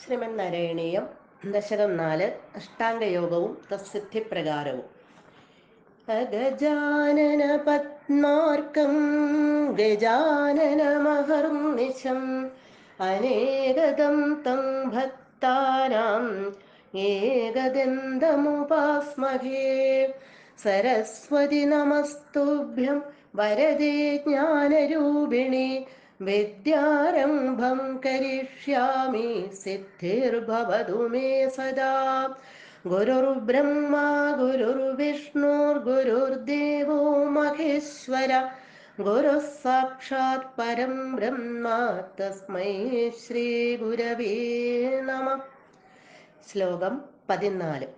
ശ്രീമന്നാരായണീയം ദശകം 4 അഷ്ടാംഗയോഗവും തത്സിദ്ധിപ്രകാരവും. ഗജാനന പത്മാർക്കം ഗജാനനമഹർനിശം അനേകദം തം ഭക്താനാം ഏകദന്തമുപാസ്മഹേ. സരസ്വതി നമസ്തുഭ്യം വരദേ ജ്ഞാനരൂപിണി വിദ്യാരംഭം കരിഷ്യാമി സിദ്ധിർഭവതു മേ സദാ. ഗുരുർബ്രഹ്മാ ഗുരുർവിഷ്ണുർഗുരുർദേവോ മഹേശ്വര ഗുരുഃ സാക്ഷാത് പരം ബ്രഹ്മ തസ്മൈ ശ്രീ ഗുരവേ നമഃ. ശ്ലോകം 14.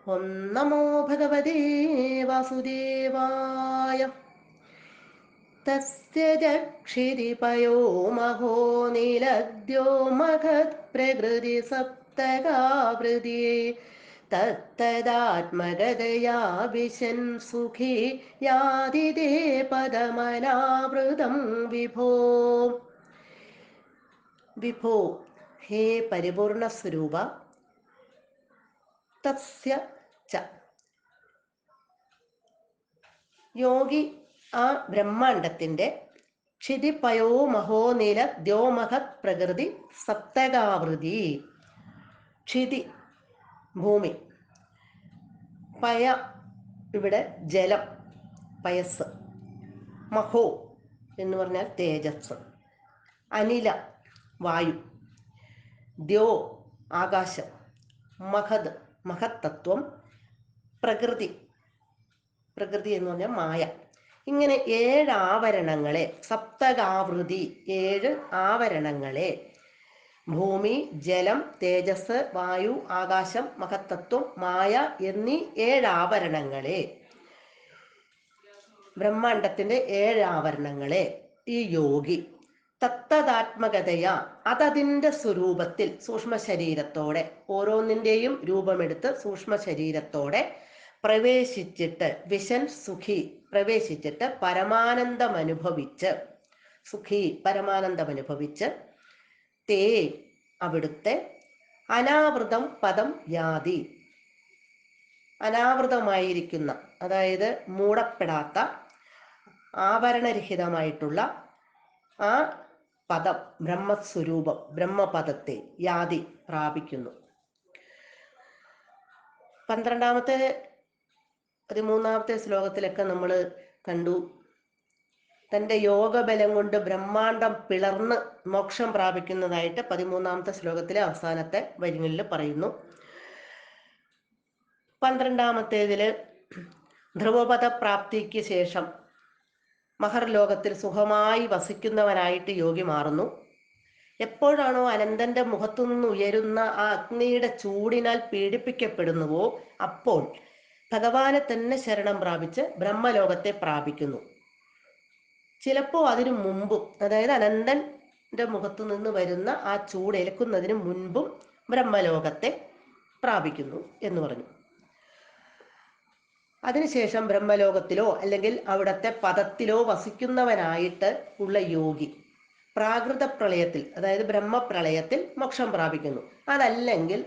ഓം നമോ ഭഗവതേ വാസുദേവായ. തസ്യ ചക്ഷിരിപയോ മഹോ നീലദ്യോ മഹത് പ്രകൃതി സപ്തകാവൃതി തത്തദാത്മഗതയാ വിശൻ സുഖി യാതിദേ പദമനാവൃതം വിഭോ. വിഭോ, ഹേ പരിപൂർണ സ്വരൂപ. തസ്യ ച, യോഗി ആ ബ്രഹ്മാണ്ടത്തിന്റെ ക്ഷിതിപയോ മഹോനില ദ്യോമഹത് പ്രകൃതി സപ്തകാവൃതി. ക്ഷിതി ഭൂമി, പയ ഇവിടെ ജലം പയസ്, മഹോ എന്ന് പറഞ്ഞാൽ തേജസ്, അനില വായു, ദ്യോ ആകാശം, മഹത് മഹത്തത്വം, പ്രകൃതി പ്രകൃതി എന്ന് പറഞ്ഞാൽ മായ. ഇങ്ങനെ 7 ആവരണങ്ങളെ, സപ്തകാവൃതി 7 ആവരണങ്ങളെ, ഭൂമി, ജലം, തേജസ്, വായു, ആകാശം, മഹത്തത്വം, മായ എന്നീ 7 ആവരണങ്ങളെ, ബ്രഹ്മാണ്ടത്തിന്റെ 7 ആവരണങ്ങളെ ഈ യോഗി തത്തദാത്മകതയ, അതതിൻ്റെ സ്വരൂപത്തിൽ സൂക്ഷ്മ ശരീരത്തോടെ, ഓരോന്നിൻ്റെയും രൂപമെടുത്ത് സൂക്ഷ്മ ശരീരത്തോടെ പ്രവേശിച്ചിട്ട്, വിശൻ സുഖി പ്രവേശിച്ചിട്ട് പരമാനന്ദമനുഭവിച്ച്, സുഖി പരമാനന്ദമനുഭവിച്ച്, തേ അവിടുത്തെ, അനാവൃതം പദം യാതി അനാവൃതമായിരിക്കുന്ന, അതായത് മൂടപ്പെടാത്ത ആവരണരഹിതമായിട്ടുള്ള ആ പദം, ബ്രഹ്മസ്വരൂപം, ബ്രഹ്മപദത്തെ യാതി പ്രാപിക്കുന്നു. 12-ാമത്തെ 13-ാമത്തെ ശ്ലോകത്തിലൊക്കെ നമ്മൾ കണ്ടു, തൻ്റെ യോഗബലം കൊണ്ട് ബ്രഹ്മാണ്ടം പിളർന്ന് മോക്ഷം പ്രാപിക്കുന്നതായിട്ട് 13-ാമത്തെ ശ്ലോകത്തിലെ അവസാനത്തെ വരികളിൽ പറയുന്നു. 12-ാമത്തേതിൽ ധ്രുവപദ പ്രാപ്തിക്ക് ശേഷം മഹർലോകത്തിൽ സുഖമായി വസിക്കുന്നവനായിട്ട് യോഗി മാറുന്നു. എപ്പോഴാണോ അനന്തന്റെ മുഖത്തു നിന്ന് ഉയരുന്ന ആ അഗ്നിയുടെ ചൂടിനാൽ പീഡിപ്പിക്കപ്പെടുന്നുവോ അപ്പോൾ ഭഗവാനെ തന്നെ ശരണം പ്രാപിച്ച് ബ്രഹ്മലോകത്തെ പ്രാപിക്കുന്നു. ചിലപ്പോൾ അതിനു മുമ്പും, അതായത് അനന്തന്റെ മുഖത്തു നിന്ന് വരുന്ന ആ ചൂടേൽക്കുന്നതിന് മുൻപും ബ്രഹ്മലോകത്തെ പ്രാപിക്കുന്നു എന്ന് പറഞ്ഞു. അതിനുശേഷം ബ്രഹ്മലോകത്തിലോ അല്ലെങ്കിൽ അവിടുത്തെ പദത്തിലോ വസിക്കുന്നവനായിട്ട് ഉള്ള യോഗി പ്രാകൃത പ്രളയത്തിൽ, അതായത് ബ്രഹ്മപ്രളയത്തിൽ മോക്ഷം പ്രാപിക്കുന്നു. അതല്ലെങ്കിൽ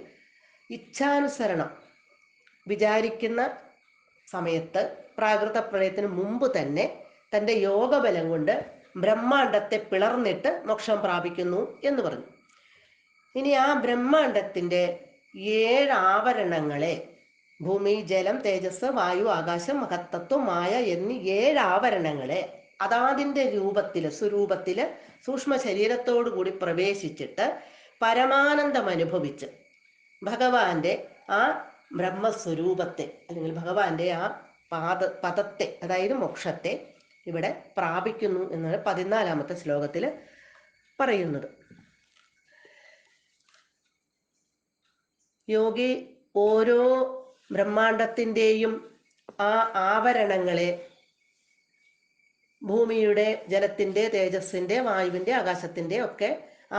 ഇച്ഛാനുസരണം വിചാരിക്കുന്ന സമയത്ത് പ്രാകൃത പ്രളയത്തിന് മുമ്പ് തന്നെ തൻ്റെ യോഗബലം കൊണ്ട് ബ്രഹ്മാണ്ടത്തെ പിളർന്നിട്ട് മോക്ഷം പ്രാപിക്കുന്നു എന്ന് പറഞ്ഞു. ഇനി ആ ബ്രഹ്മാണ്ടത്തിൻ്റെ 7 ആവരണങ്ങളെ, ഭൂമി, ജലം, തേജസ്, വായു, ആകാശം, മഹത്തത്വം, മായ എന്നീ 7 ആവരണങ്ങളെ അതാതിൻ്റെ രൂപത്തിൽ, സ്വരൂപത്തിൽ സൂക്ഷ്മ ശരീരത്തോടു കൂടി പ്രവേശിച്ചിട്ട് പരമാനന്ദം അനുഭവിച്ച് ഭഗവാന്റെ ആ ബ്രഹ്മസ്വരൂപത്തെ അല്ലെങ്കിൽ ഭഗവാന്റെ ആ പദത്തെ, അതായത് മോക്ഷത്തെ ഇവിടെ പ്രാപിക്കുന്നു എന്നാണ് 14-ാമത്തെ ശ്ലോകത്തിൽ പറയുന്നത്. യോഗി ഓരോ ബ്രഹ്മാണ്ടത്തിൻ്റെയും ആ ആവരണങ്ങളെ, ഭൂമിയുടെ, ജലത്തിൻ്റെ, തേജസ്സിൻ്റെ, വായുവിൻ്റെ, ആകാശത്തിൻ്റെ ഒക്കെ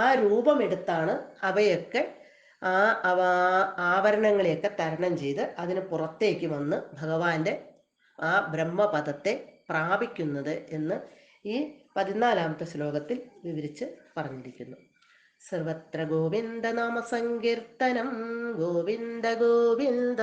ആ രൂപമെടുത്താണ് അവയൊക്കെ ആവരണങ്ങളെയൊക്കെ തരണം ചെയ്ത് അതിന് പുറത്തേക്ക് വന്ന് ഭഗവാന്റെ ആ ബ്രഹ്മപദത്തെ പ്രാപിക്കുന്നത് എന്ന് ഈ 14-ാമത്തെ ശ്ലോകത്തിൽ വിവരിച്ച് പറഞ്ഞിരിക്കുന്നു. സർവത്ര ഗോവിന്ദ നാമ സങ്കീർത്തനം. ഗോവിന്ദ ഗോവിന്ദ.